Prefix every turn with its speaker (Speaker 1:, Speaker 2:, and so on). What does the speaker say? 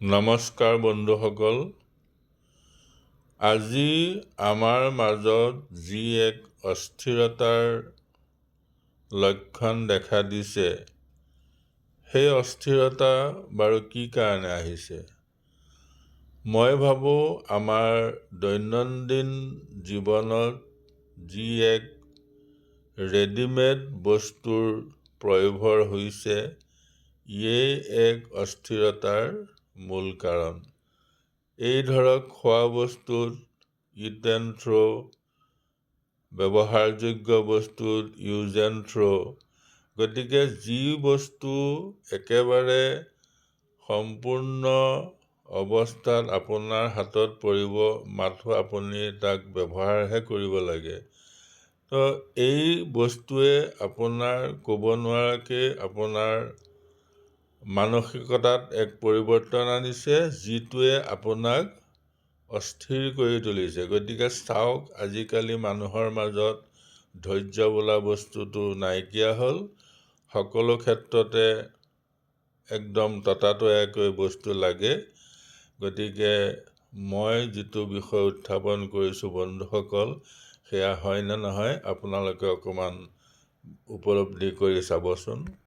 Speaker 1: নমস্কাৰ বন্ধুসকল, আজি আমাৰ মাজত যি এক অস্থিৰতাৰ লক্ষণ দেখা দিছে, সেই অস্থিৰতা বাৰু কি কাৰণে আহিছে? মই ভাবোঁ আমাৰ দৈনন্দিন জীৱনত যি এক ৰেডিমেড বস্তুৰ প্ৰয়োভৰ হৈছে, ইয়েই এক অস্থিৰতাৰ মূল কাৰণ। এই ধৰক খোৱা বস্তুত ইট এণ্ড থ্ৰ', ব্যৱহাৰযোগ্য বস্তুত ইউজ এণ্ড থ্ৰ'। গতিকে যি বস্তু একেবাৰে সম্পূৰ্ণ অৱস্থাত আপোনাৰ হাতত পৰিব, মাথো আপুনি তাক ব্যৱহাৰহে কৰিব লাগে। তো এই বস্তুৱে আপোনাৰ ক'ব নোৱাৰাকৈ আপোনাৰ মানসিকতাত এক পৰিৱৰ্তন আনিছে, যিটোৱে আপোনাক অস্থিৰ কৰি তুলিছে। গতিকে চাওক, আজিকালি মানুহৰ মাজত ধৈৰ্য বোলা বস্তুটো নাইকিয়া হ'ল। সকলো ক্ষেত্ৰতে একদম ততাতৈয়াকৈ বস্তু লাগে। গতিকে মই যিটো বিষয় উত্থাপন কৰিছোঁ বন্ধুসকল, সেয়া হয় নে নহয় আপোনালোকে অকণমান উপলব্ধি কৰি চাবচোন।